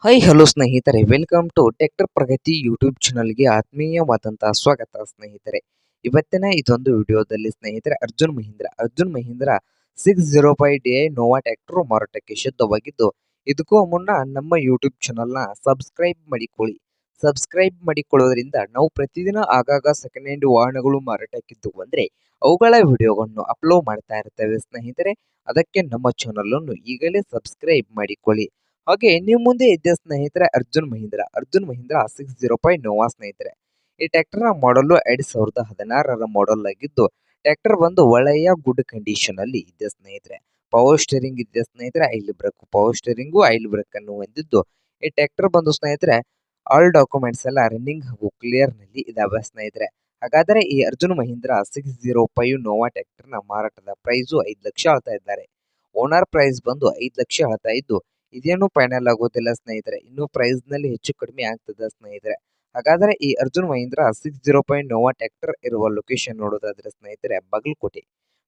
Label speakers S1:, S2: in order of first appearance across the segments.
S1: Hi hello ಸ್ನೇಹಿತರೆ, welcome to tractor Pragati YouTube ಚಾನಲ್ಗೆ ಆತ್ಮೀಯವಾದಂತಹ ಸ್ವಾಗತ ಸ್ನೇಹಿತರೆ. ಇವತ್ತಿನ ಇದೊಂದು ವಿಡಿಯೋದಲ್ಲಿ ಸ್ನೇಹಿತರೆ ಅರ್ಜುನ್ ಮಹೀಂದ್ರ 605DI ನೋವಾ ಟ್ರ್ಯಾಕ್ಟರ್ ಮಾರಾಟಕ್ಕೆ ಸಿದ್ಧವಾಗಿದ್ದು, ಇದಕ್ಕೂ ಮುನ್ನ ನಮ್ಮ ಯೂಟ್ಯೂಬ್ ಚಾನಲ್ನ ಸಬ್ಸ್ಕ್ರೈಬ್ ಮಾಡಿಕೊಳ್ಳೋದ್ರಿಂದ ನಾವು ಪ್ರತಿದಿನ ಆಗಾಗ ಸೆಕೆಂಡ್ ಹ್ಯಾಂಡ್ ವಾಹನಗಳು ಮಾರಾಟಕ್ಕಿದ್ದು ಬಂದ್ರೆ ಅವುಗಳ ವಿಡಿಯೋಗಳನ್ನು ಅಪ್ಲೋಡ್ ಮಾಡ್ತಾ ಇರ್ತೇವೆ ಸ್ನೇಹಿತರೆ. ಅದಕ್ಕೆ ನಮ್ಮ ಚಾನಲ್ ಅನ್ನು ಈಗಲೇ ಸಬ್ಸ್ಕ್ರೈಬ್ ಮಾಡಿಕೊಳ್ಳಿ. ಹಾಗೆ ನೀವು ಮುಂದೆ ಇದ್ದ ಸ್ನೇಹಿತರೆ ಅರ್ಜುನ್ ಮಹೀಂದ್ರ 605 ನೋವಾ ಸ್ನೇಹಿತರೆ. ಈ ಟ್ರ್ಯಾಕ್ಟರ್ನ ಮಾಡಲು 2016ರ ಮಾಡಲ್ ಆಗಿದ್ದು, ಟ್ರ್ಯಾಕ್ಟರ್ ಬಂದು ಒಳ್ಳೆಯ ಗುಡ್ ಕಂಡೀಷನ್ ಅಲ್ಲಿ ಇದೆ ಸ್ನೇಹಿತರೆ. ಪವರ್ ಸ್ಟೇರಿಂಗ್ ಇದೆ ಸ್ನೇಹಿತರೆ, ಪವರ್ ಸ್ಟೇರಿಂಗು ಆಯಿಲ್ ಬ್ರೇಕ್ ಅನ್ನು ಹೊಂದಿದ್ದು, ಈ ಟ್ರ್ಯಾಕ್ಟರ್ ಬಂದು ಸ್ನೇಹಿತರೆ ಆಲ್ ಡಾಕ್ಯುಮೆಂಟ್ಸ್ ಎಲ್ಲ ರನ್ನಿಂಗ್ ಹಾಗೂ ಕ್ಲಿಯರ್ ನಲ್ಲಿ ಇದಾವೆ ಸ್ನೇಹಿತರೆ. ಹಾಗಾದರೆ ಈ ಅರ್ಜುನ್ ಮಹೀಂದ್ರ 605 ನೋವಾ ಟ್ರ್ಯಾಕ್ಟರ್ನ ಮಾರಾಟದ ಪ್ರೈಸು 5 ಲಕ್ಷ ಹೇಳ್ತಾ ಇದ್ದಾರೆ. ಓನರ್ ಪ್ರೈಸ್ ಬಂದು 5 ಲಕ್ಷ ಹೇಳ್ತಾ ಇದ್ದು, ಇದೇನು ಫೈನಲ್ ಆಗೋದಿಲ್ಲ ಸ್ನೇಹಿತರೆ, ಇನ್ನು ಪ್ರೈಸ್ ನಲ್ಲಿ ಹೆಚ್ಚು ಕಡಿಮೆ ಆಗ್ತದೆ ಸ್ನೇಹಿತರೆ. ಹಾಗಾದ್ರೆ ಈ ಅರ್ಜುನ್ ಮಹೀಂದ್ರ 605 ನೋವಾ ಟ್ರ್ಯಾಕ್ಟರ್ ಇರುವ ಲೊಕೇಶನ್ ನೋಡೋದಾದ್ರೆ ಸ್ನೇಹಿತರೆ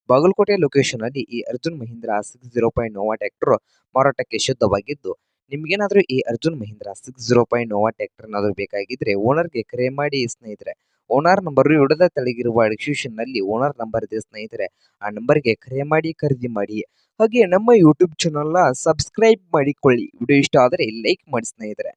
S1: ಬಾಗಲಕೋಟೆ ಲೊಕೇಶನ್ ಅಲ್ಲಿ ಈ ಅರ್ಜುನ್ ಮಹೀಂದ್ರ 605 ನೋವಾ ಟ್ರ್ಯಾಕ್ಟರ್ ಮಾರಾಟಕ್ಕೆ ಶುದ್ಧವಾಗಿದ್ದು, ನಿಮ್ಗೇನಾದ್ರೂ ಈ ಅರ್ಜುನ್ ಮಹೀಂದ್ರ 605 ನೋವಾ ಟ್ರ್ಯಾಕ್ಟರ್ ಏನಾದ್ರು ಬೇಕಾಗಿದ್ರೆ ಓನರ್ಗೆ ಕರೆ ಮಾಡಿ ಸ್ನೇಹಿತರೆ. ಓನರ್ ನಂಬರ್ ವಿಡಿಯೋದ ತೆಳಗಿರುವ ಡಿಸ್ಕ್ರಿಪ್ಷನ್ ನಲ್ಲಿ ಓನರ್ ನಂಬರ್ ಇದೆ ಸ್ನೇಹಿತರೆ. ಆ ನಂಬರ್ಗೆ ಕರೆ ಮಾಡಿ ಖರೀದಿ ಮಾಡಿ. ಹಾಗೆ ನಮ್ಮ ಯೂಟ್ಯೂಬ್ ಚಾನಲ್ನ ಸಬ್ಸ್ಕ್ರೈಬ್ ಮಾಡಿಕೊಳ್ಳಿ. ವಿಡಿಯೋ ಇಷ್ಟ ಆದರೆ ಲೈಕ್ ಮಾಡಿ ಸ್ನೇಹಿತರೆ.